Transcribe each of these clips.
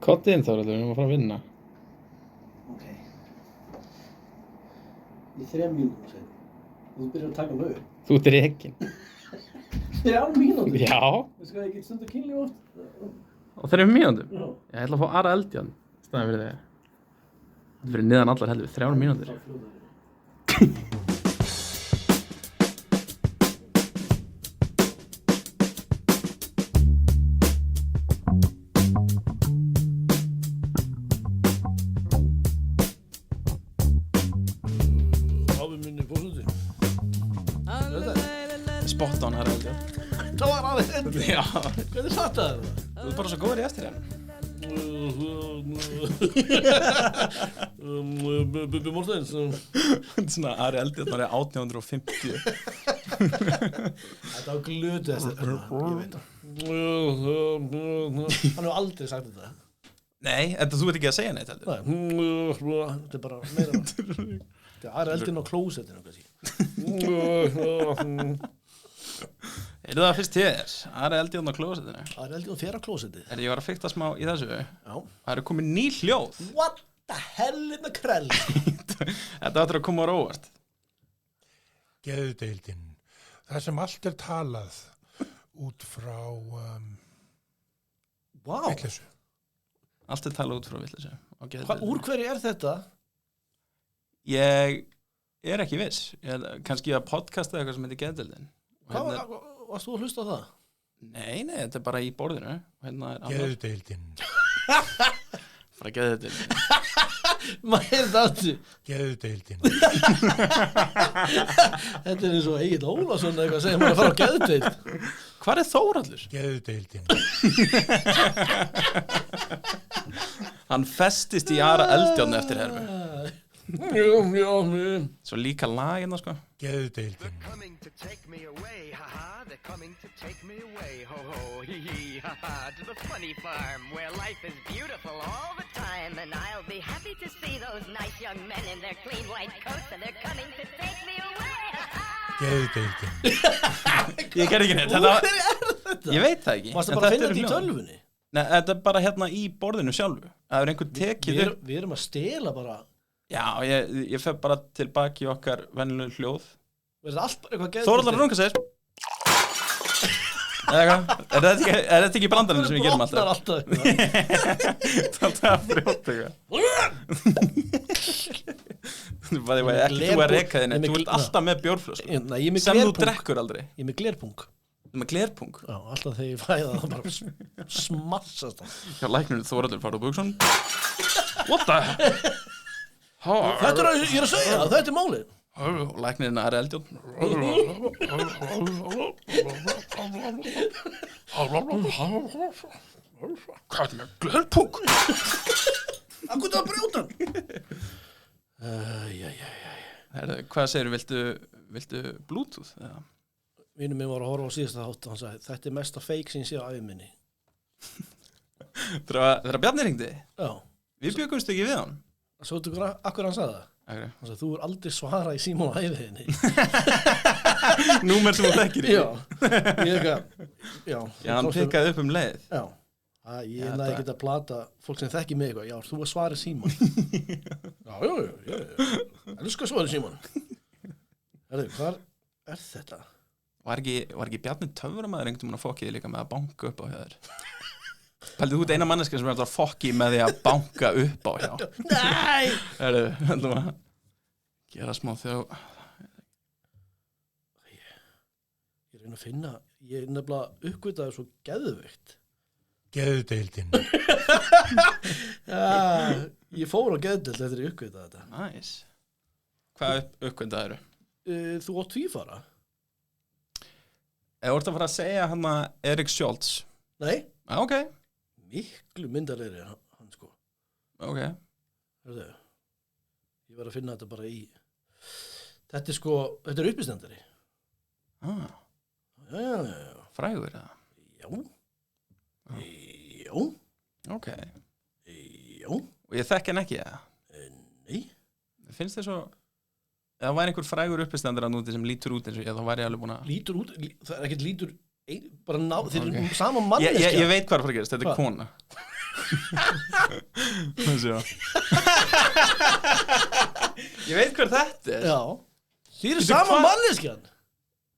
Kotti inn þá, við erum að fara að vinna. Ok. Í 3 mínútur sen. Þú byrjar að taka mig upp. Þú ert rekinn. 3 mínútur? Já. Veistu hvað ég get stundu kynlíf oft? Á 3 mínútum? Já. Ég ætla að fá Ara Eldjárn staðinn fyrir þig. Þetta fyrir niðan allar heldur, 3 mínútur. Spot on Ara Eldjárn. Það var aðeins endur. Já. Hvernig fattaði það? Þú ert bara svo góður í eftir hérna. Bubbi Mortens. Svona Ari Eldjárn var 1850. Þetta var glötu eftir. Ég veit það. Hann hefur aldrei sagt þetta. Nei, þú ert ekki að segja neitt heldur. Nei. Þetta er bara meira. Þetta er Ari Eldjárn á klósettinu kannski. Heyrðu það fyrst til þér, Ari Eldjárn á klósettinu. Ari Eldjárn fer á klósettið. Ég var að fikta smá í þessu. Já. Það eru komið ný hljóð. What the hell in the krell? Þetta áttur að koma á óvart. Geðdeildin. Það sem allt er talað út frá Vá. vitleysu. Allt er talað út frá vitleysu. Úr hverju er þetta? Ég er ekki viss. Kannski að podcasta eitthvað sem heitir Geðdeildin. Varst þú að hlusta á það? Nei, þetta er bara í borðinu. Geðdeildin. Frá Geðdeildin. Maður er þetta aftur. Geðdeildin. Þetta er eins og Egill Ólafsson eitthvað segir maður að fara á geðdeild. Hvar er Þórhallur? Geðdeildin. Hann festist í Ara Eldjárn eftir herfi. Svo líka lagina sko. Geðdeildin. Coming to take me away, ha-ha. They're coming to take me away, ho-ho, hee-hee, ha-ha. To the funny farm where life is beautiful all the time. And I'll be happy to see those nice young men in their clean white coats. And they're coming to take me away. Geðdeildin. Ég gerði ekki neitt. Ég veit það ekki. Varstu bara að finna þetta í tölvunni? Nei, þetta er bara hérna í borðinu sjálfu. Það er einhver tekið upp. Við erum að stela bara. Já, ég fer bara tilbaki í okkar venjulegu hljóð. Er þetta allt bara eitthvað geðdeild? Þórhallur runga segir. Eða eitthvað? Er þetta ekki brandarinn sem við gerum alltaf? Brotnar alltaf Það er frjótt eitthvað. Þú að reka þig neitt. Þú ert alltaf með bjórflösku. Sem þú drekkur aldrei. Ég er með glerpung. Þú er með glerpung? Já, alltaf þegar ég fæða það bara smassast það. Já, læknirinn Þórhallur farið á buxun. What the? Þetta er ég er að segja það, þetta er málið. Læknirinn Ari Eldjárn. Hvað er með glerpung? Akkur það að brjóta hann? Hvað segirðu, viltu Bluetooth? Vinur minn var að horfa á síðasta þátt og hann sagði, þetta er mesta fake sem ég sé á ævi minni. Þegar Bjarni hringdi? Já. Við byggumst ekki við hann. Svo þú akkur hann sagði það? Okay. Hann sagði, þú er aldrei svara í símón á æfiðinni. Númer sem þú þekkir í. Já. Ég eitthvað, já. Já, hann pikkaði upp leið. Já. Ég næði ekki að plata fólk sem þekki mig eitthvað. Já, þú að svara í símón. Já. Elskar svara í símón. Hvað er þetta? Var ekki Bjarni töframaður einhvern veginn að fokkiði líka með að banka upp á hjá þér? Pældu, þú ert eina manneska sem er alltaf fokki með því að banka upp á hjá. Nei! Heldum að gera smá þjó. Ég reyna að finna, ég er nefnilega uppgötaði svo geðveikt. Geðdeildin. Já, ég fór á geðdeild eftir ég uppgötaði þetta. Næs. Hvað uppgötaði eru? Þú átt tvífara? Þú ert að fara að segja hann að Erik Scholz. Nei. Ok. Miklu myndarlegri hann sko. Ok. Ég var að finna þetta bara í. Þetta er sko, þetta er uppistendari. Já. Frægur eða? Já. Ok. Já. Og ég þekki hann ekki eða? Nei. Finnst þér svo... Ef það væri einhver frægur uppistendur að núti sem lítur út eins og ég, þá væri ég alveg búin að... Lítur út? Það er ekkert lítur... Bara ná... Þeir eru sama manneskja. Ég veit hvað er að fara að gerast. Þetta er kona. Ég veit hver þetta er. Já. Þið eru sama hvað- manneskjan.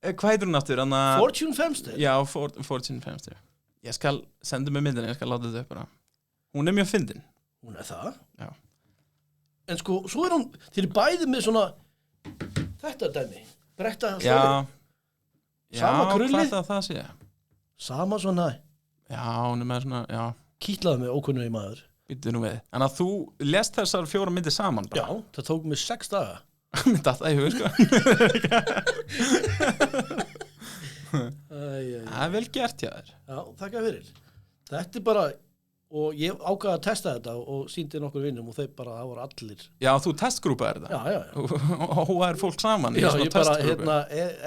Hvað heitir hún aftur? Fortune Femster. Já, Fortune Femster. Ég skal senda mig myndina, ég skal láta þetta upp bara. Hún er mjög fyndin. Hún er það. Já. En sko, svo er hún, þið eru bæði með svona, þetta dæmi. Bretta Já. Sama krullið? Hvað það sé? Sama svona, Já, hún er með svona, já, kýtlaði með ókunnugi maður. býttu nú við. En að þú lest þessar 4 myndir saman Já, bara. það tók mig 6 daga. Mér datt það í hug, sko. Það er vel gert hjá þér. Já, þakka fyrir. Þetta er bara, og ég ákvaði að testa þetta og sýndi nokkur vinnum og þeir bara, það voru allir. Já, þú testgrúpaðir þetta. Já. Og hóaðir fólk saman í Já, svona ég bara, testgrúpu.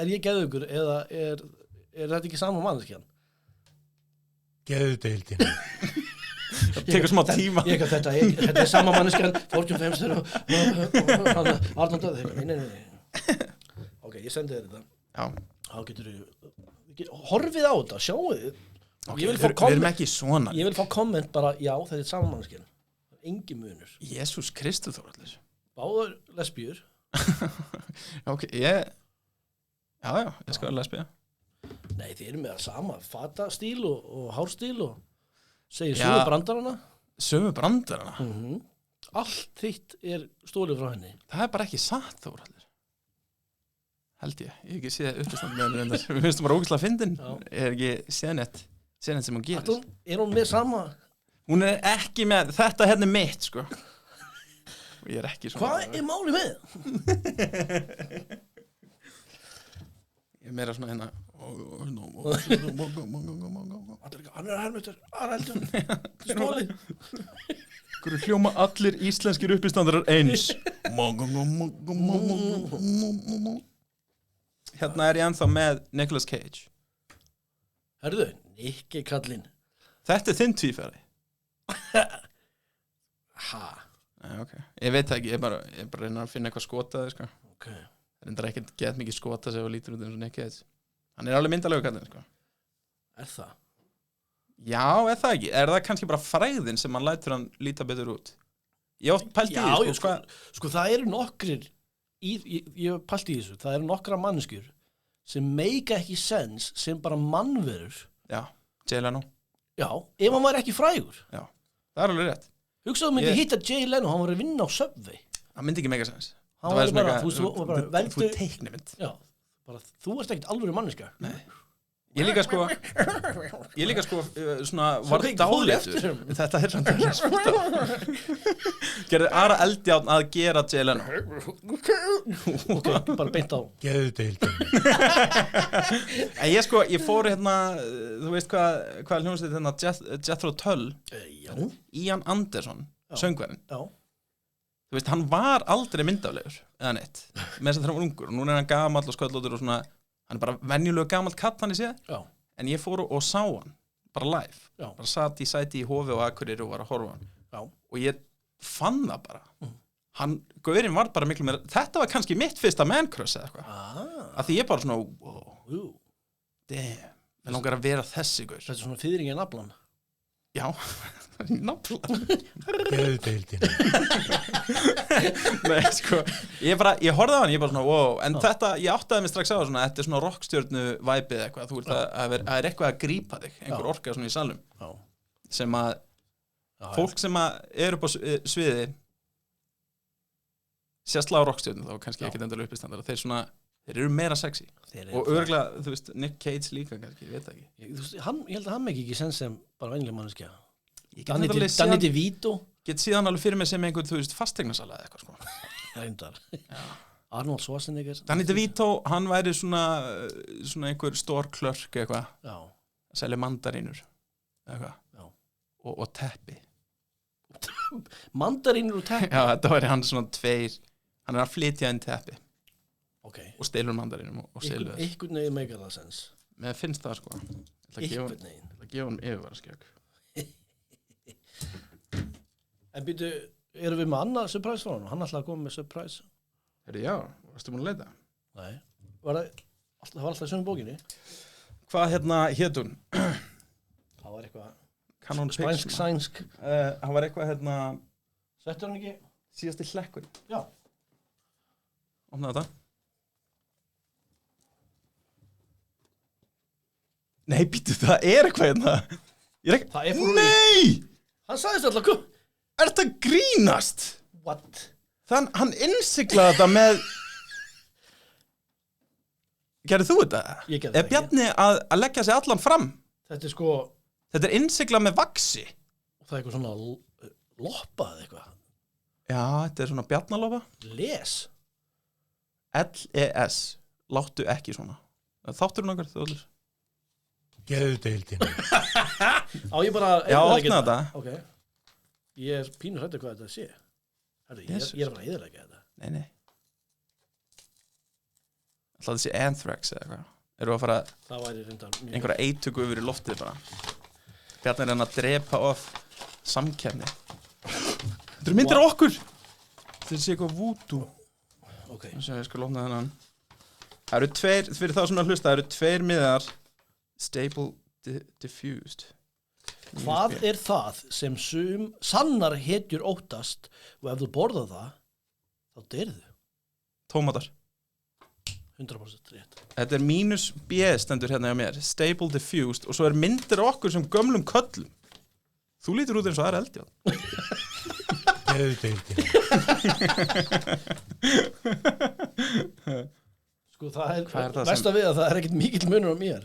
er ég geðugur eða er þetta ekki sama manneskjan? Geðudeildin. Það tekur smá tíma. Þetta er sama manneskjan, Fortune Femster og Arnald Döð. Nei. Ok, ég sendi þér þetta. Já. Þá getur þú, horfið á þetta, sjáu þið. Okay, við erum ekki svona. Ég vil fá komment bara, já, þetta er sama manneskjan. Engi munur. Jésús Kristur Þórhallur. Báðar lesbíur. Ok, ég skal vera lesbía. Nei, þið eru með sama fatastíl og hárstíl og segir Já. sömu brandarana. Sömu brandarana. Allt þitt er stólið frá henni. Það er bara ekki satt, Þórhallur. Held ég. Ég hef ekki séð uppistand með henni reyndar. Við finnst bara ógeðslega fyndin. Ég er ekki séð neitt sem hún gerir. Er hún með sama? Hún er ekki með, þetta hérna er mitt, sko. Og ég er ekki svona. Hvað er málið með? Ég er meira svona hérna. Hann er hermötur, Araldur, stólið. Hverju hljóma allir íslenskir uppistandarar eins? Hérna er ég ennþá með Nicolas Cage. Herðu, Nikki kallinn. Þetta er þinn tvífæri. Ha? Nei, ok. Ég veit það ekki, ég er bara að reyna að finna eitthvað skotaði, sko. Ok. Það er ekkert gett mikið skota sem lítur út eins og Nick Cage. Hann er alveg myndalegu kallinn, sko. Er það? Já, er það ekki? Er það kannski bara fræðin sem hann lætur hann líta betur út? Ég oft pælt í því, sko það eru nokkrir, ég pælt í þessu, það eru nokkra mannskjur sem meika ekki sens sem bara mannverur. Já, Jay Leno. Já, ef hann var ekki frægur. Já, það er alveg rétt. Hugsaðu myndi hitta Jay Leno, hann var að vinna á Subway. Það myndi ekki mega sens. Hann var bara, þú teiknimynd. Já, bara, þú ert ekkert alvöru manneska. Nei. Ég líka sko svona var dáleitur. Þetta er svona gerði Ara Eldjárn að gera Jay Leno. Ok, bara beint á. Geðudeildin. Ég fór hérna, þú veist hvað hljómsveit hérna Jethro Tull. Já. Ian Anderson, söngverinn. Já. Þú veist, hann var aldrei myndaflegur eða neitt, með þess að hann var ungur og núna er hann gamall og sköllóttur og svona, hann er bara venjulega gamall katt hann í séð. Já. En ég fór og sá hann bara live. Já. Bara satt í sæti í Hofi og Akureyri og var að horfa á hann. Já. Og ég fann það bara. Gaurinn var bara miklu meira, þetta var kannski mitt fyrsta man crush eða eitthvað. Af því ég bara svona, wow, damn, ég langar að vera þessi gaur. Þetta er svona fyrringin naflan. Já, náttúrulega. Geðudeildin. Nei, sko, ég horfði á hann, ég bara svona, wow, en þetta, ég áttaði mig strax á svona, þetta er svona rockstjörnu væpið eitthvað, þú ert að er eitthvað að grípa þig, einhver orka svona í salum, sem að, fólk sem að er upp á sviði, sérstaklega á rockstjörnu, þá kannski ekki endur uppistandara, þeir eru meira sexy, og örgulega, þú veist, Nick Cage líka kannski, ég veit það ekki. Ég held að hann ekki sens sem bara venjuleg manneskja. Danny DeVito. Get síðan alveg fyrir mig sem einhvern, þú veist, fasteignarsala eða eitthvað, sko. Reyndar. Arnold Schwarzenegger. Danny DeVito, hann væri svona einhver stór klörk eitthvað. Já. Að selja mandarínur eitthvað. Já. Og teppi. Mandarínur og teppi? Já, þetta væri hann svona tveir, hann er að flytja inn teppi. Ok. Og stelur mandarínum og selur þess. Einhvern veginn meikar það sens. Mér finnst það, sko. Einhvern veginn. Það gefa hann yfirvaraskjögg. En býtu, erum við með annað surprise frá hann? Hann ætlaði að koma með surprise. Herri, já, varstu búin að leita? Nei. Það var alltaf í sömu bókinni. Hvað hét hún? Það var eitthvað. Canon Spænsk, Pixma. sænsk. Hann var eitthvað hérna Settur hann ekki? síðasti hlekkur. Já. Opna þetta. Nei, býttu, það er eitthvað hérna. Það er fyrir Nei! Hann sagðist alltaf kom. Er þetta grínast? What? Þann, hann innsiglaði þetta með... Gerðu þú þetta? Ég gerði það Er Bjarni að leggja sig allan fram? Þetta er sko, Þetta er innsiglað með vaxi. það er eitthvað svona loppa eða eitthvað. Já, þetta er svona Bjarnalofa. Les. L-E-S. Láttu ekki svona. Þátturinn okkar, þjóðlur. Geðdeildin. Á ég bara... Já, eyðileggja opna þetta. Ok. Ég er pínur hræddur hvað þetta sé. Herri, ég er bara að eyðileggja þetta. Nei. Alltaf þessi Anthrax eða eitthvað. Eru að fara Það væri reyndar mjög... einhverja eitöku yfir í loftið bara. Bjarni er hann að drepa of samkeppni. Þetta eru myndir á okkur. Þetta sé eitthvað voodoo. Ok. Ég skal lofna þennan. Það eru tveir, fyrir þá sem að hlusta, það eru tveir miðar Stable Diffused. Hvað er það sem sannar hetjur óttast og ef þú borðar það, þá deyrðu? Tómatar. 100% rétt. Þetta er mínus B stendur hérna hjá mér. Stable Diffused og svo er myndir á okkur sem gömlum köllum. Þú lítur út eins og það er eldjátt. Geðdeildin. Sko það er Hvað er það mesta við að það er ekkert mikill munur á mér.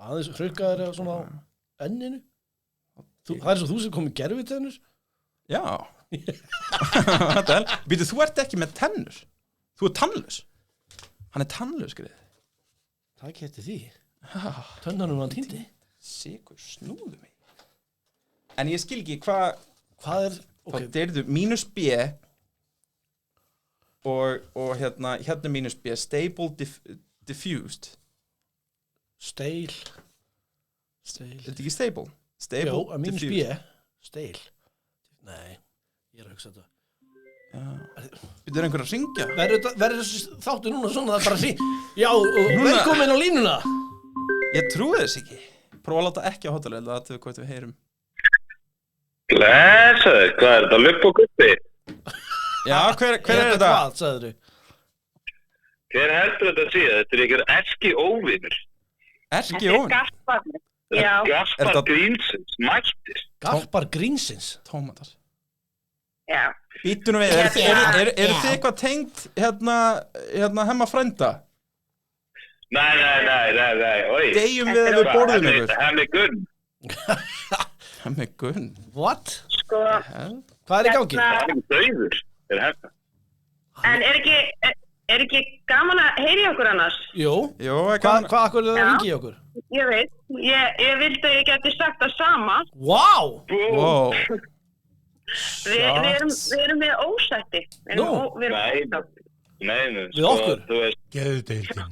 Aðeins hrukkaður eða svona á enninu. Það er svo þú sem komið gerfitennur. Já. Þetta er, býtu, þú ert ekki með tennur. Þú er tannlaus. Hann er tannlaus, greið. Það ekki eftir því. Tönnanum hann týndi. Sigur, snúðu mig. En ég skil ekki hvað er... Þá deyrðu mínus B og hérna mínus B. Stable Diffused. Steil. Er þetta ekki stable? Stable Jó, að mínus B. Diffused. Steil. Nei, ég er að hugsa þetta. Býttu, er einhver að ringja? Verður þessu þáttu núna svona það bara sí. Já, velkomin á línuna. Ég trúi þess ekki. Prófa að láta ekki á hótalega, það er hvað við heyrum. Lesaður, hvað er þetta? Lupp og guppi? Já, hver er þetta? Hvað, sagður þau? Hver heldur þetta að síða? Þetta er einhver eski óvinur. Erki Jón? Gasparnir. Já. Gaspar Grínsins, mættir. Garpar Grínsins. Tómatar. Já. Býttu nú við, eru þið eitthvað tengt hérna hemma frænda? Nei, oi. Deyjum við ef við borðum ykkur? Hemmi Gunn. Hemmi Gunn? What? Sko, Hvað er í gangi? Hemmi Dauður. Er hemmi. en er ekki gaman að heyri okkur annars? Jú. Hvað Akkur er það að Já. ringi í okkur? Ég veit. Ég vildi að ég geti sagt það sama. Wow. Wow. Við erum með ósætti. Nú. Nei, Við okkur? Þú veist, Geðdeildin.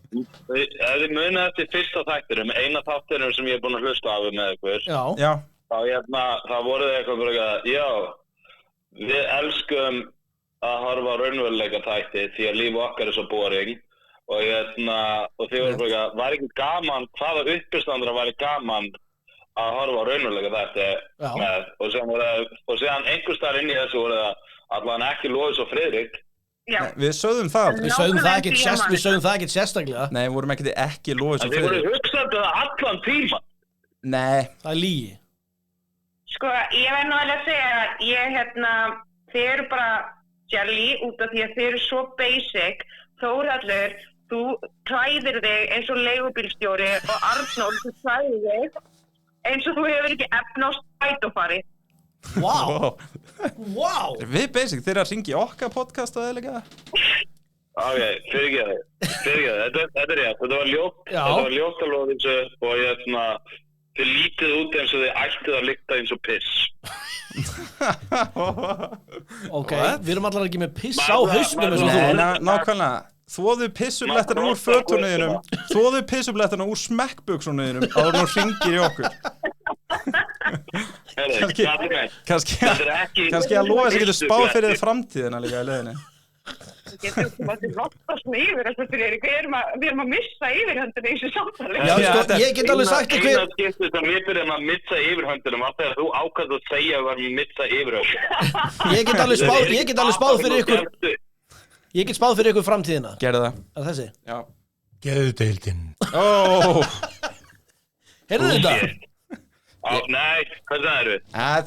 ef þið munið eftir fyrsta þættinum, eina þáttinum sem ég er búin að hlusta af með ykkur, Já. þá voruð þið eitthvað bara, já, við elskum að horfa á raunveruleika þætti því að líf okkar er svo boring og þið voru bara, var ekki gaman, hvaða uppistandra væri gaman að horfa á raunveruleika þætti með og síðan einhvers staðar inn í þessu voru það allan ekki Lóðis og Friðrik. Já. Við sögðum það aldrei. Við sögðum það ekkert sérstaklega. Nei, við vorum ekki Lóðis og Þið voru Friðrik. hugsað það allan tíma. Nei. Það er lygi. Sko, ég verð nú alveg að segja að þið eru bara jelly út af því að þið eru svo basic. Þórhallur, þú klæðir þig eins og leigubílstjóri og Arnór, þú klæðir þig eins og þú hefur ekki efna á strætófari. Wow. Wow. Við basic, þeir að ringi okkar podcast og eðlega. Ok, fyrirgeðu. Þetta er rétt. Þetta var ljótt að loða þessu og þið lítið út eins og þið ættið að lykta eins og piss. Ok, við erum allar ekki með piss á hausnum eins og þú. Nei, nákvæmlega. Þvoðu pissublettina úr fötunniðinum. Þvoðu pissublettina úr smekkbuksunniðinum áður nú ringir í okkur. Kannski að lofa þess að getur spáð fyrir þið framtíðina líka í leiðinni. Við getum koma til loftast með yfir þess að við erum að missa yfirhöndina í þessu samtali. Já, sko, ég get alveg sagt Eina skiptið sem við byrjum að missa yfirhöndunum var þegar þú ákvæmst að segja að við varum að missa yfirhöndunum. Ég get alveg spáð fyrir ykkur framtíðina. Gerðu það. Er þessi? Já. Geðdeildin. Heyrðu þetta? Nei, hvað það eru?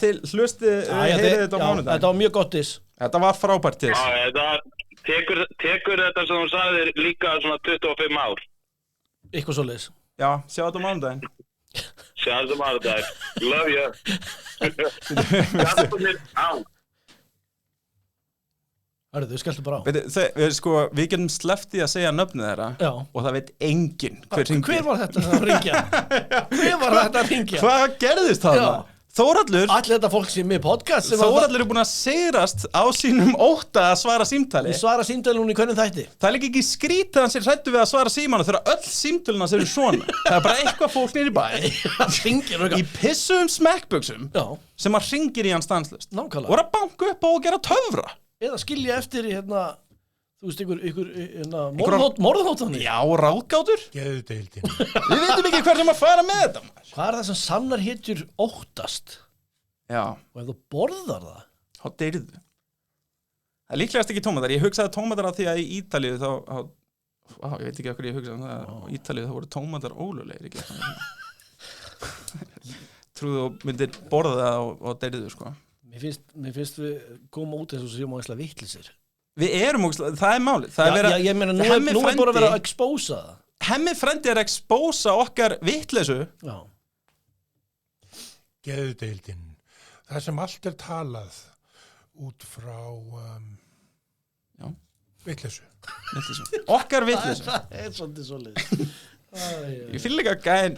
Til hlusti, heyrðu þetta á mánudaginn. Þetta var mjög gott diss. Þetta var frábært diss. Þetta tekur þetta sem þú sagðir líka svona 25 ár. Eitthvað svoleiðis. Já, sjá þetta á mánudaginn. Sjá þetta á mánudaginn. Love you. Hjálpa mér á. Hörðu, þau skelltu bara á. Við getum sleppt í að segja nöfnið þeirra. Já. Og það veit enginn hver hringdi. Hver var þetta að ringja? Hvað gerðist það? Þórhallur Allir þetta fólk sem er podcast Þórhallur búin að sigrast á sínum ótta að svara símtali. Ég svara símtali núna í hvernig þætti. Það er líka ekki skrítið að hann sér hræddur við að svara símanu þegar öll símtöluna sér svona. Það er bara eitthvað fólk nýri bæ í pissum smekkbuxum sem að hringir í hann stanslust. Nákvæmlega. Og að banka upp á og gera töfra. Eða skilja eftir í þú veist, ykkur morðhóttanir. Já, ráðgátur. Geðdeildin. Við veitum ekki hver sem að fara með þetta. Hvað er það sem sannar hetjur óttast? Já. Og ef þú borðar það? Þá deyrðu. Það er líklegast ekki tómatar. Ég hugsaði tómatar af því að í Ítalíu ég veit ekki okkur ég hugsaði það. Á Ítalíu þá voru tómatar ólulegir, ekki? Trúðu þú myndir borða það og deyrðu, sko. Mér finnst við koma út eins og séum á æsla vittlisir. Við erum ógeðslega, það er málið. Ég meina, nú er bara að vera að expósa það. Hemmi frendi er að expósa okkar vitleysu. Já. Geðdeildin. Það sem allt er talað út frá vitleysu. Okkar vitleysu. Það er svolítið svoleiðis. Ég finn líka gæðin,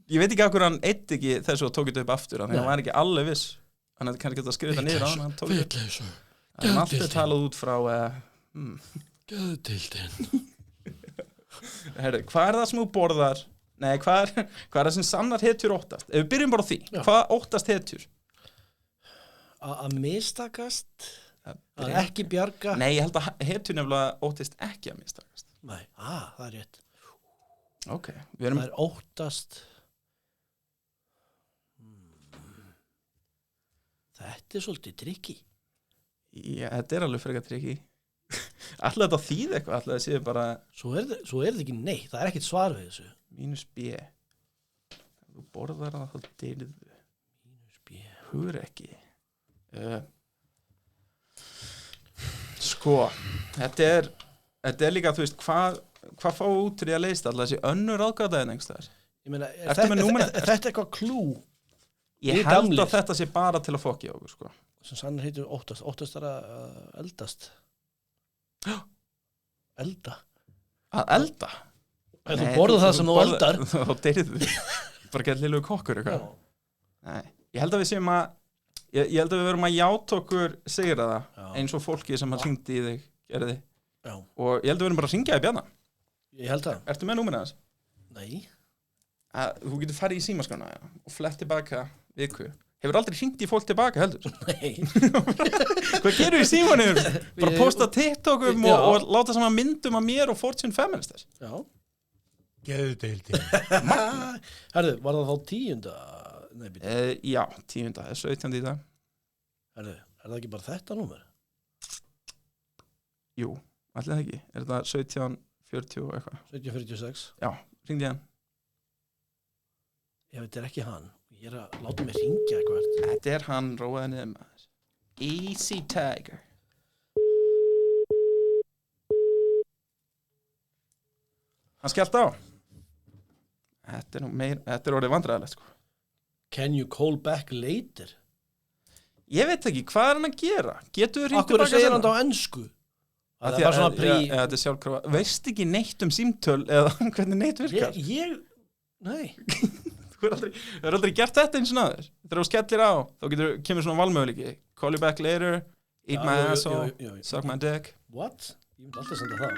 ég veit ekki af hverju hann eitt ekki þessu og tók þetta upp aftur, þannig að hann var ekki alveg viss. Hann hefði kannski getað að skrifa þetta niður á hann tók vitleysu. Það er alltaf talað út frá Geðdeildin. Herri, hvað er það sem þú borðar? Nei, hvað er það sem sannar hetjur óttast? Ef við byrjum bara á því, hvað óttast hetjur? Að mistakast? Að ekki bjarga? Nei, ég held að hetjur nefnilega óttist ekki að mistakast. Nei, það er rétt. Ok, það er óttast. Þetta er svolítið trikki. Já, þetta er alveg frekar trikki. Alltaf þetta þýð eitthvað, alltaf það séu bara... Svo er þetta ekki nei, það er ekkert svar við þessu. Mínus B. Ef þú borðar það, þá deilið þú. Mínus B. Hugur ekki. Sko, þetta er líka, þú veist, hvað fá út til að leysta? Alltaf þessi önnur aðgátaðin einhverstaðar. Ég meina, er þetta eitthvað klú? Ég held að þetta sé bara til að fokja okkur, sko. Sem sannar heitir óttast. Óttast er að eldast. Elda. Að elda? Ef þú borðar það sem þú eldar. Þá deyrið þú. Bara gett liðlegu kokkur, eitthvað. Nei, ég held að við séum að ég held að við verum að játa okkur sigra það, eins og fólki sem að hringdi í þig, gerði. Já. Og ég held að við verum bara að hringja í Bjarna. Ég held það. Ertu með númerið hans? Nei. Þú getur farið í símaskrána og flett tilbaka viku. Hefur aldrei hringt í fólk tilbaka heldur? Nei. Hvað gerur í símanum? Bara posta TikTokum og láta saman myndum af mér og Fortune Feminists. Já. Geðdeildin. Herðu, var það þá 10? Nei, já, 10. Það er 17. í dag. Herðu, er það ekki bara þetta númer? Jú, allir það ekki. Er það 1740 og eitthvað? 1746. Já, hringdi hann. Ég veit, þetta er ekki hann. Ég er að láta mig hringja eitthvað. Þetta er hann, róaði niður maður. Easy Tiger. Hann skellt á. Þetta er orðið vandræðilegt, sko. Can you call back later? Ég veit ekki, hvað er hann að gera? Getur þú hringt tilbaka? Akkur segir hann á ensku? Það er bara svona þetta er sjálfkrafa. Veist ekki neitt símtöl eða hvernig neitt virkar? Nei. Þú er aldrei gert þetta eins og náður. Þegar þú skellir á, þá kemur svona valmöguleiki. Call you back later, eat my asshole, suck my dick. What? Ég myndi alltaf senda það.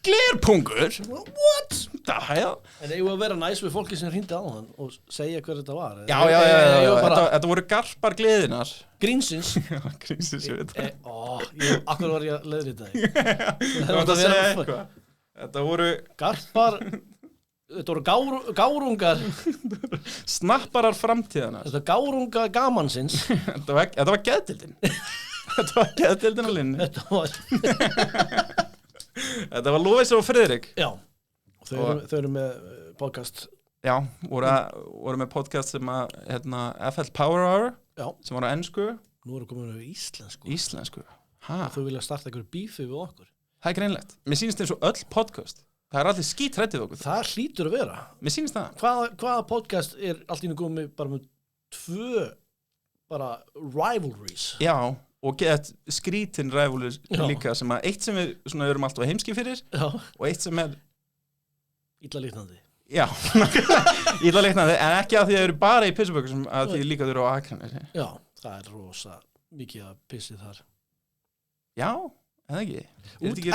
Glerpungur? What? The hell? En eigum við að vera næs við fólki sem hringdi á hann og segja hver þetta var? Já, bara... þetta voru garpar gleðinar. Grínsins? Já, grínsins, ég veit það. Akkur var ég að leiðrita þig? Það var að segja eitthvað. Þetta voru... Garpar... Þetta voru gárungar... Snapparar framtíðanar. Þetta gárunga gamansins. Þetta var geðdildin. Þetta var geðdildin á linni. Þetta var Lóis og Friðrik. Já, og þau eru með podcast. Já, voru með podcast sem að FL Power Hour, sem var á ensku. Nú eru komin við íslensku. Íslensku. Þau vilja starta einhver bífi við okkur. Það er greinlegt. Mér sýnist eins og öll podcast. Það er allir skítrættið okkur. Það hlýtur að vera. Mér sýnist það. Hvaða podcast er allt í einu komið bara með 2 bara rivalries? Já, og get skrítin rivalries líka sem að eitt sem við svona erum alltaf heimski fyrir og eitt sem er illa líknandi. Já, illa líknandi, en ekki að því að þau eru bara í pissubökkur sem að því líka þau eru á Akranesi. Já, það er rosa mikið að pissi þar. Já, eða ekki.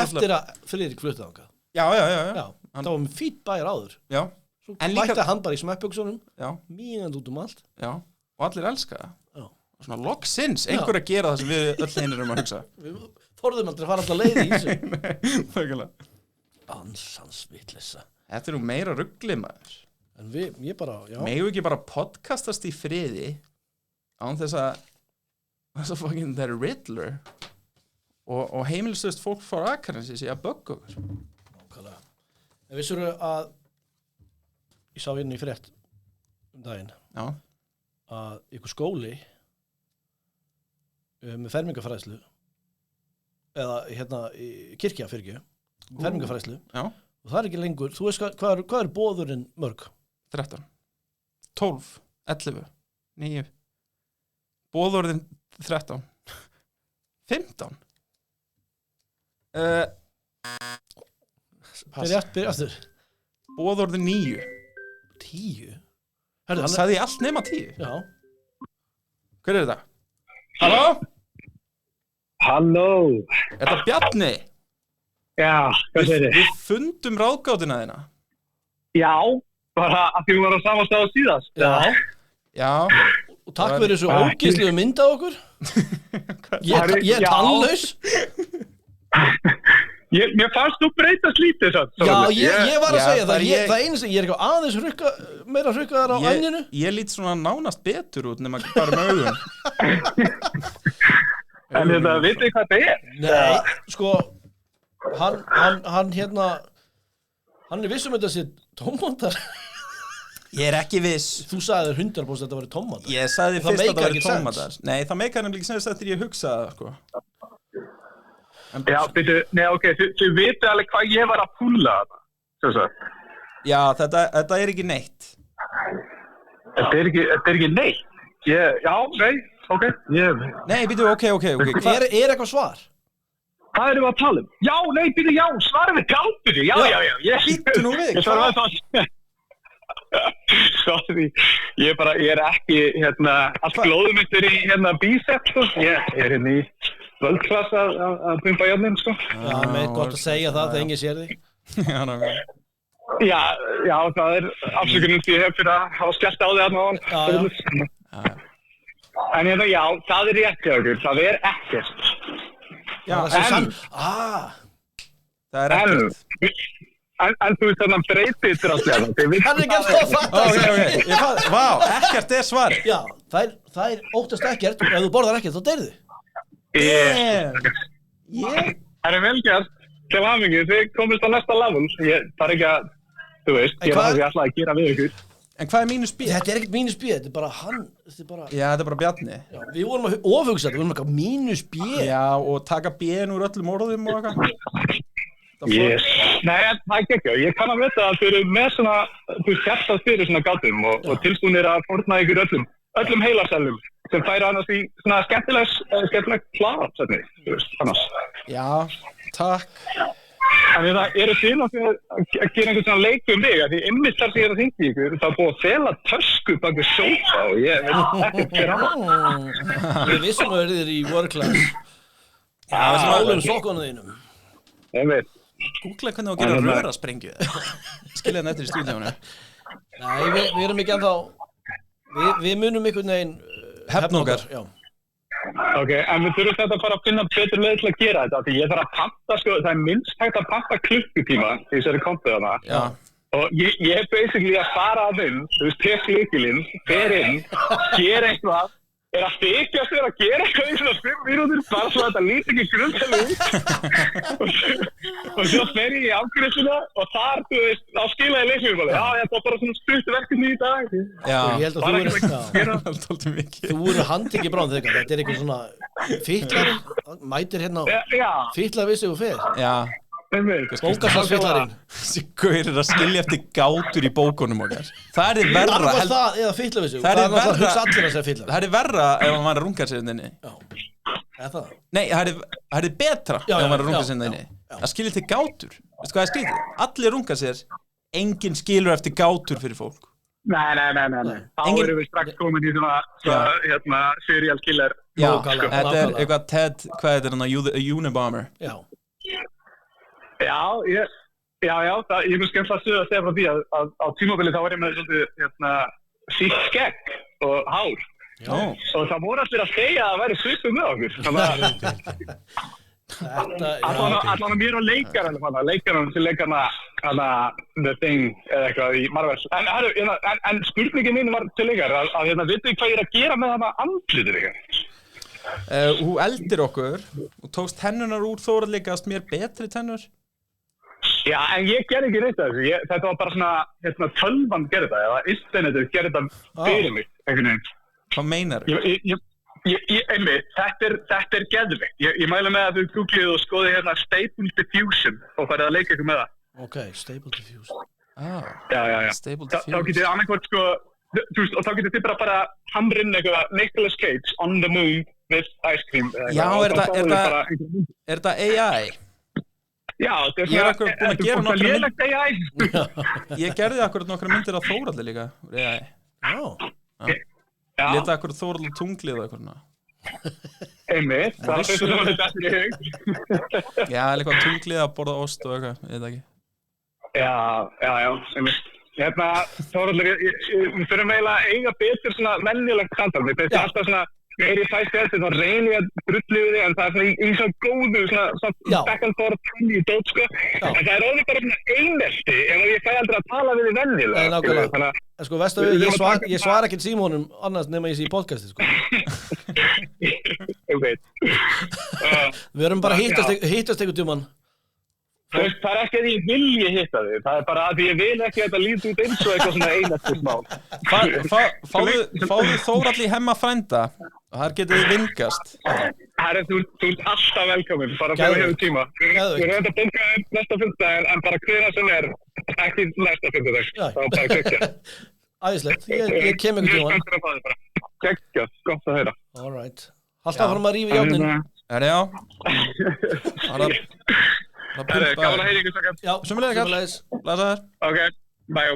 Eftir að Friðrik fluttið þangað. Já. Það var með fýtt bæjar áður. Já. Svo mætti hann bara í smeppbuksunum. Já. Mýgand út allt. Já, og allir elska það. Já. Og svona loksins, einhver að gera það sem við öll einir að hugsa. Við þorðum aldrei að fara alltaf leið í þessu. Nei, þaukilega. Ansans vitleysa. Þetta er nú meira ruggli maður. En ég bara, já. Megum ekki bara podcastast í friði án þess að fucking the Riddler og heimilstöðst fólk frá Akranesi sé að bögga okkur. Nákvæmlega. En vissirðu að ég sá inn í frétt daginn að ykkur skóli með fermingafræðslu eða kirkja fyrir ekki fermingafræðslu og það er ekki lengur, þú veist hvað er boðurinn mörg? 13, 12, 11, 9 boðorðin 13 15 Byrja aftur boðorðin 9 10? Það sagði ég allt nema 10 Já. Hver er þetta? Halló? Halló. Er þetta Bjarni? Já, hvað segir þið? Við fundum ráðgátina þína. Já, bara að því við varum á sama stað síðast. Já. Og takk fyrir þessu ógeðslegu mynd af okkur. Ég er tannlaus. Mér fannst þú breytast lítið samt. Já, ég var að segja það. Það einu sem ég er eitthvað aðeins meira hrukkaðar á enninu. Ég lít svona nánast betur út nema bara með augun. En vitið þið hvað það er? Nei, sko hann er viss þetta sé tómatar. Ég er ekki viss. Þú sagði þér 100% að þetta væri tómatar. Ég sagði fyrst að þetta væri tómatar. Nei, það meikar nefnilega sem þetta ég hugsaði sko. Já, ok, þau vitið alveg hvað ég var að púla þetta. Já, þetta er ekki neitt. Þetta er ekki neitt? Já, nei, ok. Nei, býtu, ok. Er eitthvað svar? Hvað erum við að tala um? Já, nei, býtu, já, svarum við gátur. Já. Býtu nú við, hvað? Sorry, ég er ekki, allt glóðumyndir í bíceps, sko. Ég er í völdklass að pumpa jörnin, sko. Já, með gott að segja það þegar enginn sér þig. Já, nákvæmlega. Já, það er afsökunum því ég hef fyrir að hafa skellt á þig að náðan. Já. En já, það er rétt hjá okkur, það er ekkert. Já, það er ekkert. En þú veist þannig að breytið drastlega. Hann er ekki alltaf að fatta. Vá, ekkert er svar. Já, það er óttast ekkert, ef þú borðar ekkert, þá deyrðu. Það er vel gert, til hamingi, þið komist á næsta level. Það er ekki að, þú veist, ég er það alltaf að gera við ykkur. En hvað er mínus B? Þetta er ekkert mínus B, þetta er bara hann. Já, þetta er bara Bjarni. Já, við vorum að ofhugsa þetta, við vorum eitthvað mínus B. Já, og taka B-n úr öllum orðum og eitthvað. Yes. Nei, það er ekki. Ég kann að vita að þau eru með svona, þú hjartað fyrir svona gátum og tilbúnir að fórna ykkur öllum heilasælum sem færa annars í svona skemmtilegt hlaða, þú veist, annars. Já, takk. En það eru til að gera einhvern svona leik um þig, því einmitt þar sem ég er að hringja ykkur, það er búið að fela tösku bak við sófa og ég veit ekki hver annað. Við vissum að þið í work class. Já, þessum álum sokkunum þínum. Einmitt. Googla hvernig þú gerir rörasprengju skilja þetta eftir í stúdíónu. Nei, við erum ekki ennþá við munum einhvern veginn hefna okkar. Já. Ok, en við þurfum þetta bara að finna betur leið til að gera þetta, því ég þarf að panta, sko, það er minnst hægt að panta klukkutíma í þessari kompu þarna. Já. Og ég er basically að fara að inn, þú veist, tek lykilinn, fer inn, gera eitthvað, er að þykjast þér að gera eitthvað í svona 5 mínútur, bara svo að þetta líti ekki grundlega út. Og svo fer ég í afgreiðsluna og þar, þú veist, á skilaði leiknum bara, já, þetta var bara svona stutt verkefni í dag. Já, ég held að þú eru handtekið bráðum þegar þetta er eitthvað svona fitlar, mætir hérna fitlar við sig og fer. Já. Bókasafsfitlarinn Gaurir að skilja eftir gátur í bókunum okkar. Það er verra það eða fitla við sig. Það er náttúrulega hugsa allir að segja fitlar. Það er verra ef hann var að runga sér inni. Já, eða það. Nei, það er betra ef hann var að runga sér inni. Það skilja eftir gátur. Veistu hvað það skilja? Allir runga sér, enginn skilur eftir gátur fyrir fólk. Nei. Þá erum við strax komin í svona serial killer. Já, þetta er eitthvað Ted, hvað er þetta, Unabomber. Já. Já, ég er nú skemmt að segja frá því að á tímabili þá var ég með svolítið sítt skegg og hár. Já. Og það voru allir að segja að það væri svipum með okkur. Allan að mér og leikarann sem leikarna The Thing eða eitthvað í Marvel. En spurningin mín var til leikar að veitu hvað ég er að gera með hana andlitir ykkar? Hún eldir okkur og tókst tennunar úr Þóralíkast mér betri tennur. Já, en ég gerði ekki neitt af þessu. Þetta var bara svona tölvan gerði það, eða internetið gerði það fyrir mig, einhvern veginn. Hvað meinar þú? Einmitt, þetta er geðveikt. Ég mæla með að þú googlið og skoði hérna Stable Diffusion og farið að leika ykkur með það. Ok, Stable Diffusion. Já. Stable Diffusion. Þá getið annarkvort sko, þú veist, og þá getið þið bara hamrinn eitthvað Nicolas Cage on the moon with ice cream. Já, er þetta AI? Já, ég er akkur búin að gera nokkra myndir. Ég gerði akkur nokkra myndir á Þóralli líka. Já. Leta akkur Þóralli tunglið og eitthvað. Einmitt, það er þetta sem þetta er í hug. Já, eitthvað tunglið að borða ost og eitthvað, ég veit ekki. Já, einmitt. Þóralli, við þurfum eiginlega að eiga betur svona venjulegt samtal. Við finnst alltaf svona er í fæst þessi, þá reynir ég að drullu við þig, en það er svona í svona góðu, svona back and forth í dót, sko. En það er alveg bara svona einelti, ef ég fæ aldrei að tala við þig vennilega. Nei, nákvæmlega. En sko, veistu, ég svara ekki Símonum annars nema ég sé í podcasti, sko. Ég veit. Við erum bara hittast einhvern tímann. Það er ekki að ég vilji hitta þig, það er bara að ég vil ekki að þetta líti út eins og eitthvað svona eineltismál. Fáðu Þóralli hemma frænda og þar getur þið vingast. Þú ert alltaf velkomin, bara fyrir hefur tíma. Við erum þetta bókaðið næsta fimmtudaginn, en bara hvena sem er, ekki næsta fimmtudag. Það var bara kvekkja. Æðislegt, ég kem einhvern tímann. Kvekkja, gott að heyra. All right. Alltaf fórum að rífa í járnin. Já. Gaman að heyra ykkur saman. Já, sömuleiðis. Blessaður. Ok, bye.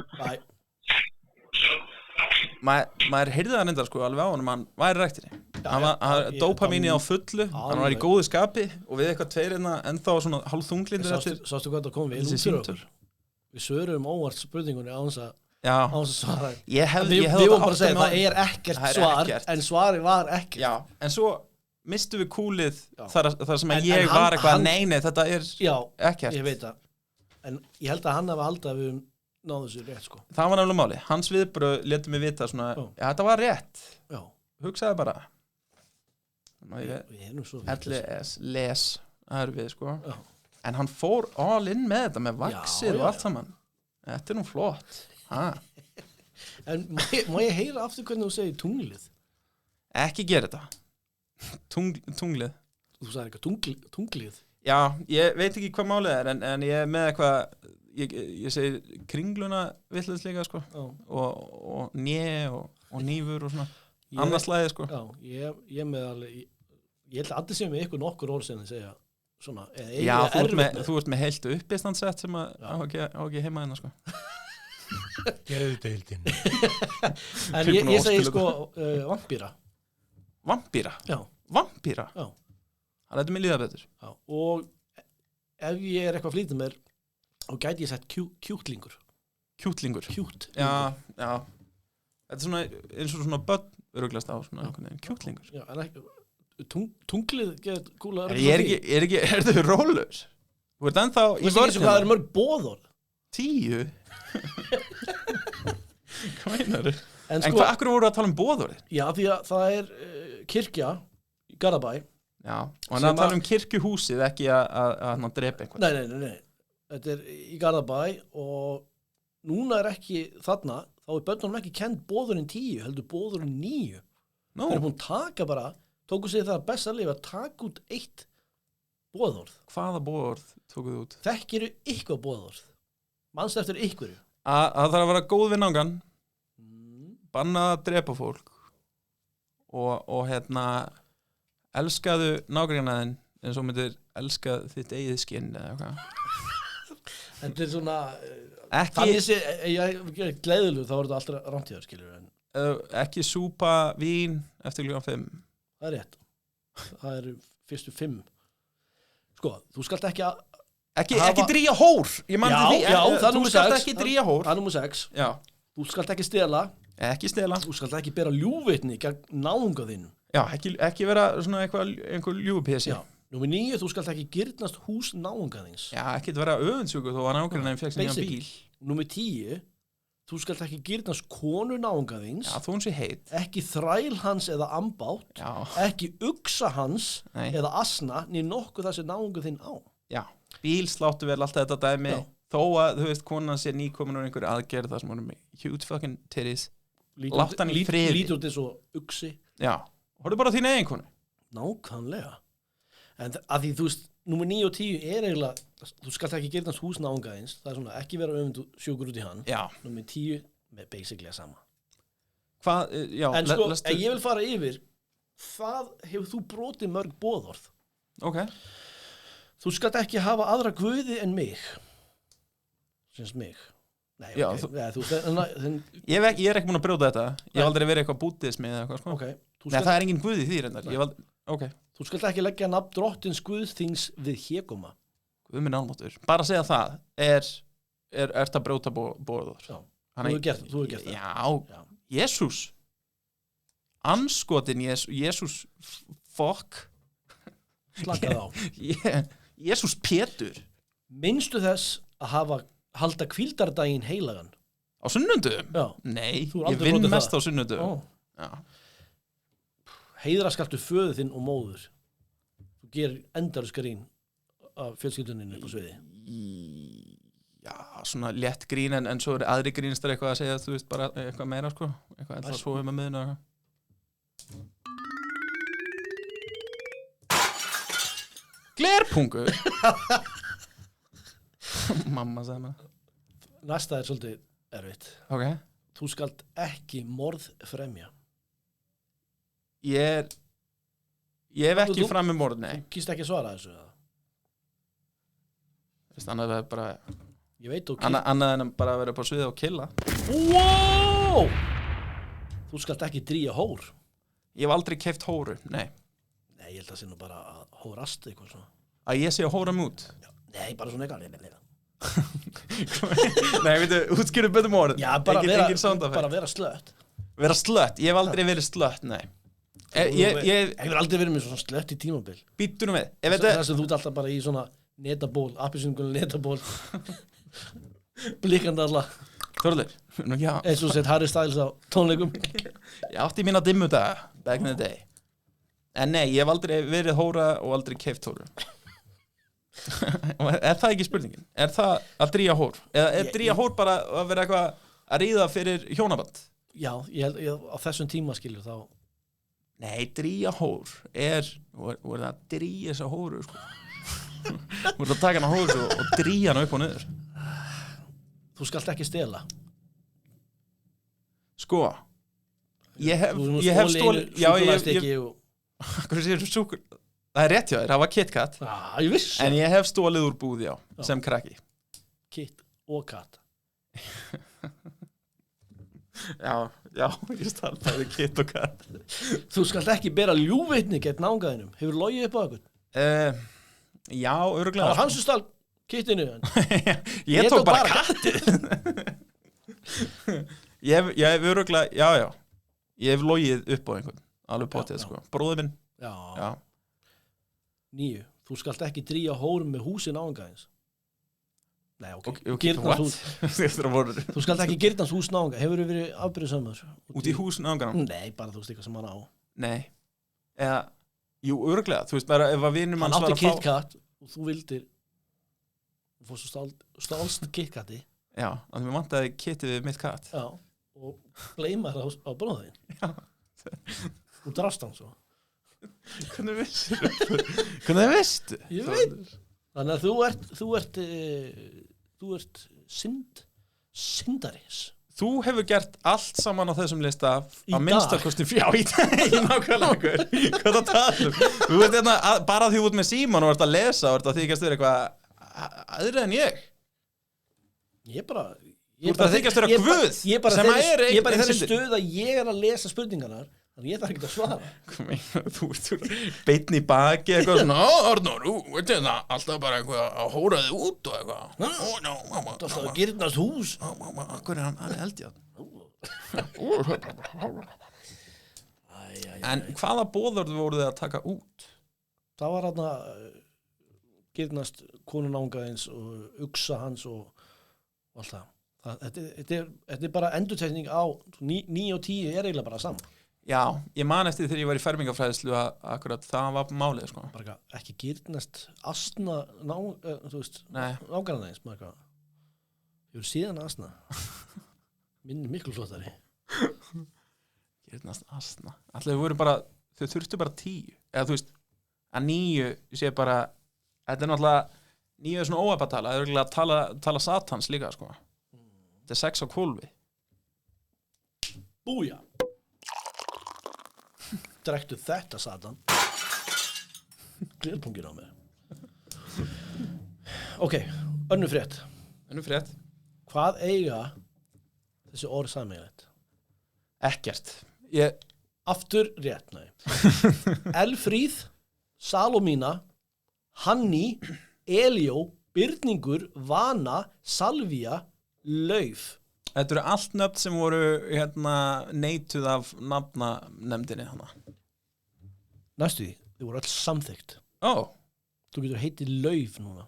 Maður heyrði það reyndar sko alveg á honum, hann væri ræktinni. Dópamínið á fullu, hann var í góðu skapi og við eitthvað tveir ennþá svona hálfþunglindur eftir. Sástu hvað það kom við út fyrir? Við svörum óvart spurningunni á hans að svara. Við vorum bara að segja, það er ekkert svar, en svari var ekkert. Já, en svo mistu við kúlið þar sem að ég var eitthvað, nei, þetta er ekkert. Já, ég veit það. En ég held að hann hafa haldið að við náðu þessu rétt, sko. Það var nefnilega máli. Hans viðbröð létu mig vita svona, þetta var rétt. Já. Hugsaði bara. Við erum svo vitlausir. Les, það eru við, sko. Já. En hann fór all in með þetta, með vaxið og allt saman. Þetta er nú flott. En má ég heyra aftur hvernig þú segir tunglið? Ekki gera þetta. Tunglið. Þú sagði eitthvað tunglið? Já, ég veit ekki hvað málið er, en ég er með eitthvað, ég segi kringluna vitlaust líka, sko. Og njö og nýfur og svona. Annarslæði, sko. Já, ég með alveg, ég held að allir sem við ykkur nokkur orð sem þið segja svona. Já, þú ert með heilt uppistandsett sem á ekki heima hérna, sko. Geðdeildin. En ég segi sko vampíra. Vampíra? Já. Vampíra? Já. Það lætur mig líða betur. Já, og ef ég er eitthvað flýtið mér þá gæti ég sett kjúklingur Kjútlingur kjút Já Þetta er svona eins og svona börn öruglast á svona kjútlingur Já, en ekki tunglið get kúla Er þau rólur? Þú ert ennþá í vörðinu hvað mörg boðorð 10 Hvað meinar þau? En sko, hvað, akkur voru að tala um boðorðið? Já, því að það er kirkja í Garðabæ Já, og hann er að tala um kirkjuhúsið ekki að hann drepa einhvern Nei Þetta er í Garðabæ og núna er ekki þarna þá er börnunum ekki kend boðurinn 10 heldur boðurinn 9 Þeir eru búin að taka bara tóku sig það besta líf að taka út eitt boðorð Hvaða boðorð tókuð út? Þekkiru eitthvað boðorð Manstu eftir ykkur Það þarf að vera góð við náungan banna að drepa fólk og elskaðu nágrannaðinn eins og myndir elska þitt eigið skinn eða eitthvað Þetta er svona ekki ég gleðilegu þá er þetta alltaf rámtíðar skilur ekki súpa vín eftir klukkan 5 Það er rétt Það eru fyrstu 5 Sko, þú skalt ekki dríja hór ég man því það er þú skalt ekki dríja hór Það er númer 6 Já. Þú skalt ekki stela Þú skalt ekki bera ljúfvitni gegn náunga þínum Já, ekki vera svona einhver ljúfupesi Númer 9, þú skalt ekki girnast hús náunga þíns Já, ekki vera öfundsjúkur þó að náungarinn fekk sér nýjan bíl Númer 10 Þú skalt ekki girnast konu náunga þíns Já, þú hún sé heit Ekki þræl hans eða ambátt Já. Ekki uksa hans eða asna niður nokkuð það sem náunga þinn á Já, bílsláttu vel alltaf þetta dæmi þó að, þú veist, konan sé nýkomin úr einhverju aðgerð það sem hún er með huge fucking titties Látt hann í friði Lítur út eins og uksi Já, horfðu bara á þín eigin konu Nákvæmlega En að því, þú veist, númer 9 og 10 er eiginlega þú skalt ekki girnast hús náunga þins það er svona, ekki vera sjúkur út í hann Já. Númer 10 með basically sama Hvað, já En sko, ég vil fara yfir hvað hefur þú brotið mörg boðorð Ok Þú skalt ekki hafa aðra guði en mig Syns mig Nei, Já, ég er ekki búin að brjóta þetta Ég hef aldrei verið eitthvað búddismi eða eitthvað sko. Okay. Nei, það er engin guð í því reyndar okay. Þú skalt ekki leggja nafn drottins guðþings við hégóma Guð minn almáttugur Bara að segja það er það brjóta boðorð Já, þú hefur gert það Já, Jesús Anskotin Jesús Fuck Slakað á Jesús Pétur Minnstu þess að halda hvíldardaginn heilagan Á sunnudum? Já. Nei, ég vinn mest á sunnudum Heiðra skaltu föðu þinn og móður Þú gerir endalaus grín af fjölskylduninni på sviði Já, svona létt grín en svo er aðri grínstar eitthvað að segja þú veist bara eitthvað meira sko eitthvað enda að sofa með miðuna Glerpungu Mamma sagði maður Næsta er svolítið erfitt Ok Þú skalt ekki morð fremja Ég hef ekki fram með morð, nei Þú kýst ekki svara þessu Vist, annað er bara Ég veit annað en bara að vera upp á sviði og killa Wow Þú skalt ekki dríja hór Ég hef aldrei keypt hóru, nei Nei, ég held að það sé nú bara að hórast eitthvað svona Að ég sé að hóra mút Nei, bara svona eitthvað Nei, veitu, útskýrðu betur morð Já, bara vera slött Vera slött, ég hef aldrei verið slött, nei Ég hefur aldrei verið með svona slött í tímabil Býttu nú við Það sem þú ert alltaf bara í svona netaból appisyngunum netaból Blikkandi alla Þorleir, já eins og sett Harry Styles á tónleikum Ég átti mína dimmudaga back in the day En nei, ég hef aldrei verið hóra og aldrei keypt hóru Er það ekki spurningin? Er það að dríja hór? Eða er dríja hór bara að vera eitthvað að ríða fyrir hjónaband? Já, ég á þessum tíma skilur þá Nei, dríja hór er það að dríja þessa hóru sko. Þú ert að taka hana hóru og dríja hana upp og niður Þú skalt ekki stela Sko Ég hef stólið Hvað séu súkur Það er rétt hjá þér, það var KitKat ég vissi En ég hef stólið úr búð, já, sem krakki Kit og Kat Já, ég starfaði Kit og Kat Þú skalt ekki bera ljúfveitni gegn náungaðinum Hefur logið upp á eitthvað? Já, Það örugglega var hann sem stál kittinu. Ég tók bara kattið Ég hef örugglega, já ég hef logið upp á einhvern alveg potið, sko, bróðir minn Já. 9. Þú skalt ekki dríja hórum með húsin náungaðins. Nei, ok. Girnashús. Þú skalt ekki girnast hús náunga. Hefur þú verið afbyrðisamur? Út í hús náunganum? Nei, bara þú veist eitthvað sem hann á. Nei. Eða, jú, örugglega. Þú veist, bara ef að vinum hann átti KitKat og þú vildir og fórst stálst KitKati. Já, þannig að mér vantaði kittið við mitt katt. Já, og bleimar á bróðin. Já. Þú drast hann svo. Hvernig veistu? Ég veit. Þannig að þú ert syndaris. Þú hefur gert allt saman á þessum lista Í að minnstakosti í nákvæmlega hvað það talum. Þú veit hérna, bara því þú ert með síman og ert að lesa og ert að þykjast vera eitthvað aðrið en ég. Ég bara Þú ert að þykjast vera guð Ég er bara þeirri stöð að ég er að lesa spurningarnar. Þannig ég þarf ekki að svara. Þú ert beinn í baki eitthvað svona, Arnór, veitu það, alltaf bara eitthvað að hóra þig út og eitthvað. Það er alltaf að girnast hús. Akkur er hann eldjað. En hvaða boðorð voru þið að taka út? Það var hann að girnast konunángaðins og uksa hans og allt það. Þetta er bara endurtekning á 9 og 10 er eiginlega bara saman. Já, ég man eftir þegar ég var í fermingafræðslu að akkurat það var málið, sko. Bara ekki girnast asna þú veist, nágrann eins með eitthvað. Ég vil síðan asna. Minn miklu flottari. Girnast asna. Alltaf þau þurftu bara 10. Eða þú veist, að 9, ég sé bara, þetta er náttúrulega, 9 er svona óhapatala, það er virkilega að tala satans líka, sko. Þetta er 6 á hvolfi. Búja. Drektu þetta, satan. Glerpungir á mér. Ok, önnur frétt. Hvað eiga þessi orð sameiginlegt? Ekkert. Aftur rétt, nei. Elfríð, Salómína, Hanni, Elíó, Byrningur, Vana, Salvía, Lauf. Þetta eru allt nöfn sem voru neituð af nafnanefndinni hana. Næstu því, þau voru öll samþykkt. Þú getur heitið Lauf núna.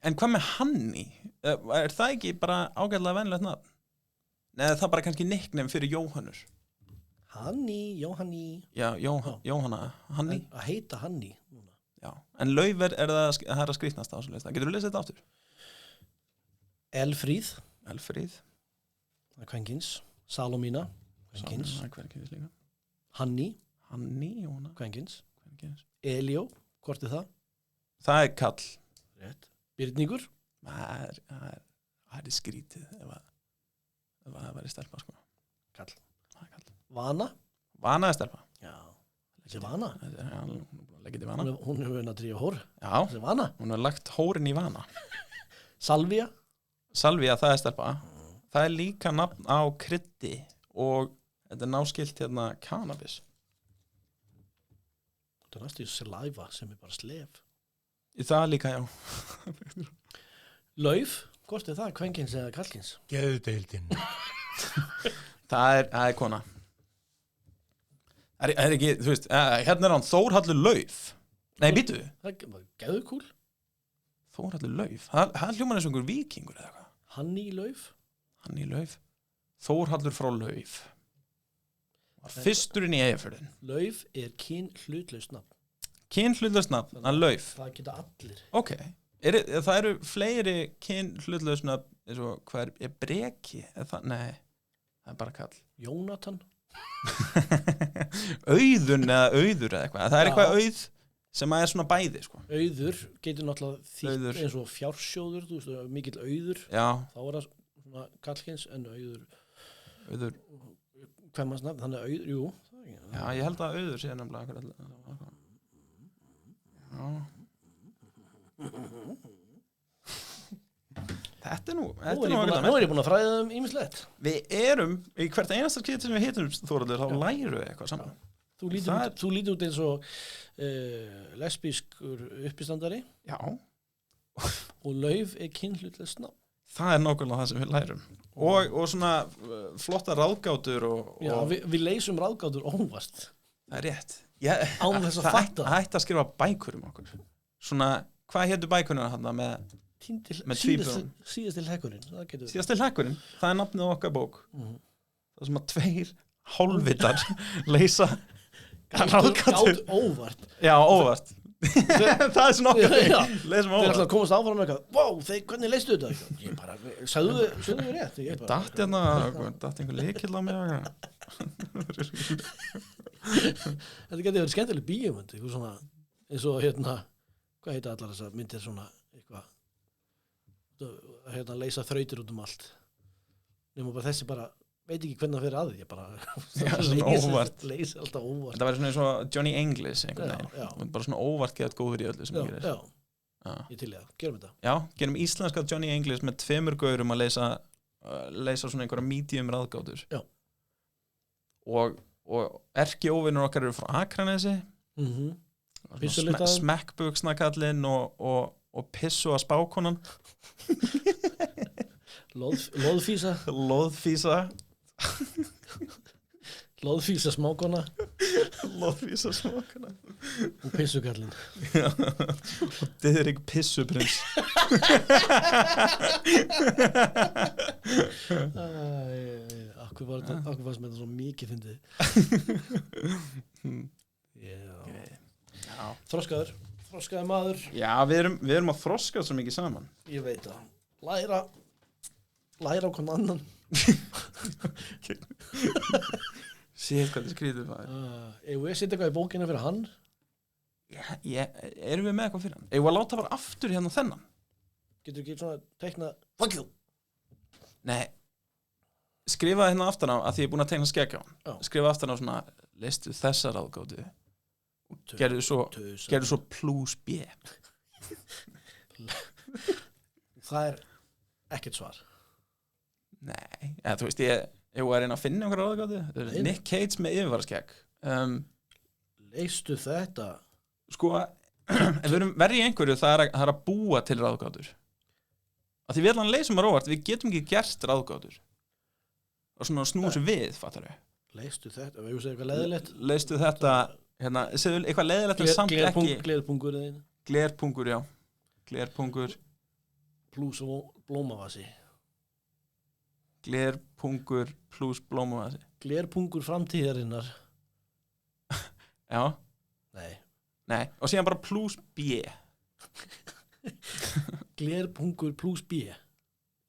En hvað með Hanni? Er það ekki bara ágætlega venjulegt nafn? Nei, það er bara kannski nickname fyrir Jóhannur. Hanni, Jóhanni. Já, Jóhanna, Hanni. Að heita Hanni núna. Já, en Lauf er það að skrýtnast á þessu lista. Getur þú lesið þetta aftur? Elfríð. Það er kvenkins. Salómína. Kvenkins. Líka. Hanni, Jóna. Kvenkins. Elíó, hvort er það? Það er kall. Rétt. Byrningur. Það er skrítið ef það væri stelpa, sko. Kall. Vana. Vana er stelpa. Já. Þessi Vana. Leggið í Vana. Hún hefur að drífa hór. Já. Þessi Vana. Hún hefur lagt hórin í Vana. Salvía, það er stelpa. Það er líka nafn á kryddi og þetta er náskilt cannabis. Þetta er næstu saliva sem er bara slef. Það er líka, já. Lauf, hvort er það? Kvenkins eða kallkins? Geðdeildin. Það er kona. Það er ekki, þú veist, hérna er hann Þórhallur Lauf. Nei, býtu. Það er geðukúl. Þórhallur Lauf. Það hljómar eins og einhver víkingur eða eitthvað. Hanni Lauf. Þórhallur frá Lauf. Fyrsturinn í Eyjafjörðinn. Lauf er kynhlutlaust nafn. Kynhlutlaust nafn, hann Lauf. Það geta allir. Ok. Það eru fleiri kynhlutlaust nafn, eins og hvað er Breki? Nei, það er bara kall. Jónatan. Auðun eða Auður eða eitthvað. Það er eitthvað auð sem er svona bæði, sko. Auður getur náttúrulega þýtt eins og fjársjóður, þú veist, mikill auður. Já. Þá er það svona kallkins en auður. Kvenmannsnafn, þannig að auður, jú. Já, ég held að auður sé nefnilega akkurat. Já. Þetta er nú Nú er ég búin að fræða ýmislegt. Við erum, í hvert einasta skipti sem við hittum Þórhallur, þá lærum við eitthvað saman. Þú lítur út eins og lesbískur uppistandari. Já. Og lauf kynhlutlaust nafn. Það nákvæmlega það sem við lærum. Og svona flotta ráðgátur Já, við leysum ráðgátur óvart. Það rétt. Án þess að fatta. Það ætti að skrifa bækur okkur. Svona, hvað hétu bækurinn hann með tvíburum? Síðasti hlekkurinn. Síðasti hlekkurinn, það nafnið okkar bók. Það sem að 2 hálfvitar leysa ráðgátur óvart. Já, óvart. Það svona okkar leysum óvart. Þeir ætla að komast áfram með eitthvað. Vá, hvernig leystu þetta? Ég bara, sagðu þau rétt. Datt einhver lykill á mig. Þetta getur verið skemmtileg bíómynd, eitthvað svona, eins og hvað heita allar þessar myndir svona, eitthvað, leysa þrautir út allt. Nefnum bara þessi bara, veit ekki hvernig það fyrir að því, ég bara, leysa alltaf óvart. Þetta var svona eins og Johnny English einhvern veginn, bara svona óvart geðað góður í öllu sem ég gerir. Já, ég til í það, gerum þetta. Já, gerum íslenska Johnny English með 2 gaurum að leysa svona einhverja medium ráðgátur. Já. Og erkióvinur okkar eru frá Akranesi smekkbuxnakallinn og pissu að spákonan Loðfísa smákona Loðfísa smákona og pissukallinn og Diðrik pissuprins Akkur varst með þetta svo mikið fyndið Þroskaður maður. Já, við erum að þroska svo mikið saman. Ég veit það. Læra á hvern annan. Sér hvað þið skrýtur það. Ef við setja eitthvað í bókina fyrir hann? Erum við með eitthvað fyrir hann? Ef við að láta bara aftur hérna þennan? Getur ekki svona teikna fuck you? Nei. Skrifaði hérna aftan á að því ég er búin að teikna skegg á hann. Skrifaði aftan á svona, leistu þessa ráðgátu. Gerðu svo plus B. Það er ekkert svar. Nei, þú veist, ég var að reyna að finna einhverja ráðgátu. Nick Cage með yfirvaraskegg. Leistu þetta? Sko, ef við erum verið í einhverju, það er að búa til ráðgátur. Að því við allan leysum að róvart, við getum ekki gert ráðgátur. Og svona snúið sem við, fattar við. Leistu þetta? Ef ég segja eitthvað leiðilegt? Leistu þetta, segðu eitthvað leiðilegt en samt ekki. Glerpungur eða einu? Glerpungur, já. Glerpungur. Plus blómavasi. Glerpungur plus blómavasi. Glerpungur framtíðarinnar. Já. Nei, og síðan bara plus B. Glerpungur plus B.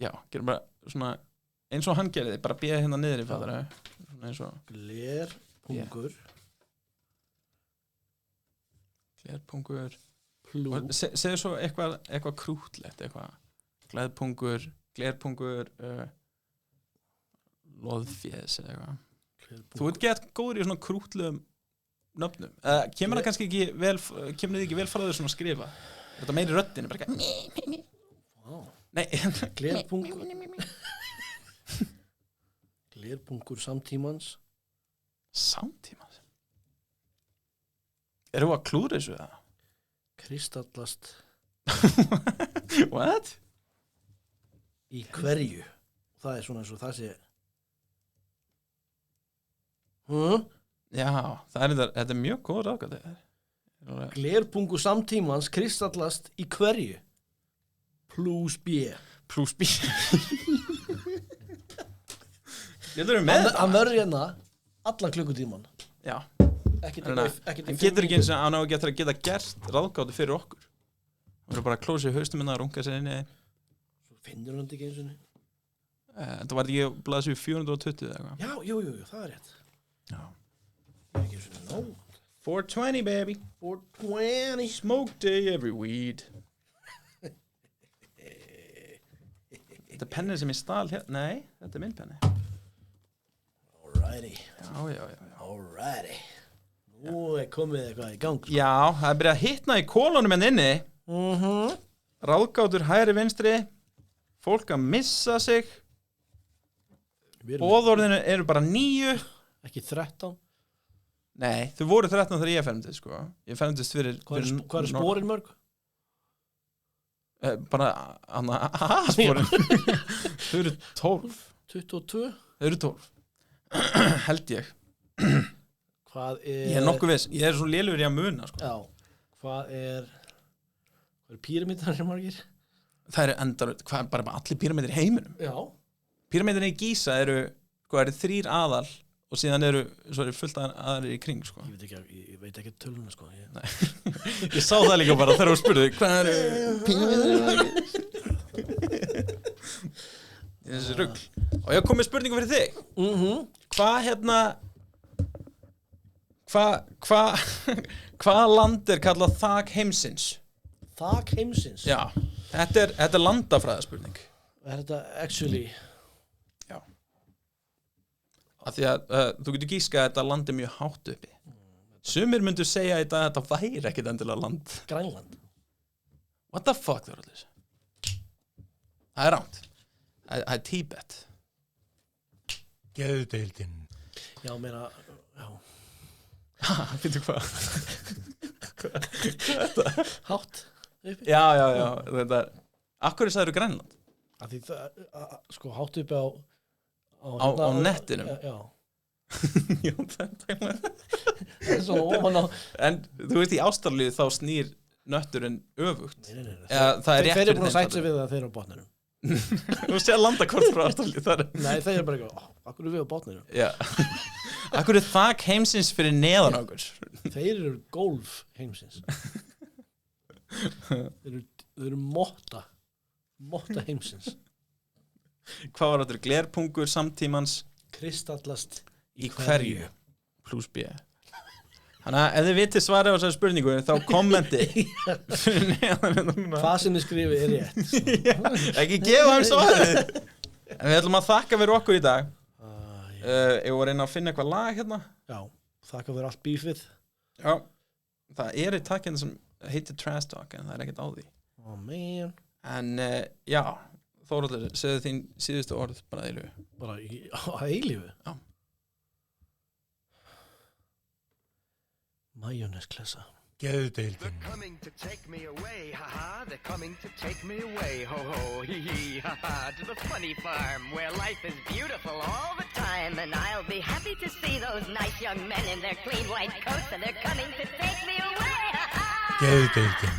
Já, gerum bara svona eins og hann gerði, bara B hérna niður í fattar svona eins og Glerpungur Glerpungur plus segðu svo eitthvað krútlegt eitthvað glerpungur loðfjæs eða eitthvað þú ert gett góður í svona krútlegum nöfnum kemur það kannski ekki vel frá þau svona að skrifa er þetta meiri röddin bara ekki nei Glerpungur samtímans erum við að klúra þessu það? Kristallast what? Í hverju það er svona eins og það sé já, þetta er mjög góð ráðgáta Glerpungur samtímans kristallast í hverju plus B hann verður hérna allan klukkutíman já hann getur ekki eins og hann á að geta gert ráðgátu fyrir okkur hann verður bara að klósa í haustum minna að runga sér inn í svo finnur hann ekki eins og þetta var ekki blaðsíðu 420 eða eitthvað já, jú, það er rétt já ekki eins og no 420 baby 420 smoke day every weed þetta er pennið sem ég stál hérna nei, þetta er minn penni alrighty já alrighty nú er komið eitthvað í gang já, það er byrjað að hitna í kólunum en inni ráðgátur hægri vinstri fólk að missa sig boðorðinu eru bara 9 ekki 13 Nei, þau voru 13 þegar ég fermdist sko. Ég fermdist fyrir Hvað er sporin mörg? Bara sporin Þau eru 12 22? Þau eru 12 Held ég Hvað Ég er nokkuð viss, ég er svo lélugur í að muna sko. Já, hvað er píramídar margir? Það eru endar, hvað er bara allir píramídir í heiminum? Já. Píramídirinn í Gísa eru 3 aðal og síðan eru fullt aðalir í kring sko. Ég veit ekki töluna sko. Ég sá það líka bara þegar þú spurði hvað eru píramídir Þessi rugl. Og ég kom með spurningu fyrir þig. Hvað land er kallað þak heimsins? Þak heimsins? Já, þetta er landafræðaspurning. Er þetta actually? Já. Af því að þú getur gískað að þetta land er mjög hátt uppi. Sumir myndu segja í dag að þetta væri ekkit endilega land. Grænland. What the fuck, það er allir? Það er rámt. Það er Tíbet. Geðdeildin. Já, meina, já. Finnstu hvað? Hvað er þetta? Hátt uppi? Já, þetta er... Akkur sagðirðu Grænland? Af því það, sko, hátt uppi á nettinum? Já. Já, þetta er svo ofan á... En þú veist, í Ástralíu þá snýr nötturinn öfugt. Nei. Það er rétt þeir eru búin að sætt sig við það þeir eru á botninum. Þú sé að landakort frá Ástralíu þar. Nei, þeir eru bara eitthvað, akkur eru við á botninum? Já. Akkur er þak heimsins fyrir neðan okkur? Þeir eru golf heimsins. Þeir eru motta heimsins. Hvað var þetta? Glerpungur samtímans? Kristallast í hverju? Plus B. Þannig að ef þið vitið svarið á þessari spurningu þá kommenti fyrir neðan. Hvað sem þið skrifið er rétt. Ekki gefa þeim svarið. En við ætlum að þakka fyrir okkur í dag. Ég var reyna að finna eitthvað lag hérna. Já, þakka fyrir allt bífið. Já, það er í takkinu sem heitir Trash Talk en það er ekkert á því. Oh man. En já, Þórhallur, segðu þín síðustu orð bara að eilífu. Bara á eilífu? Já. Majónesklessa. Geðdeildin. They're coming to take me away, ha-ha. They're coming to take me away, ho-ho, hee-hee, ha-ha. To the funny farm where life is beautiful all the time. And I'll be happy to see those nice young men in their clean white coats, and they're coming to take me away. Geðdeildin.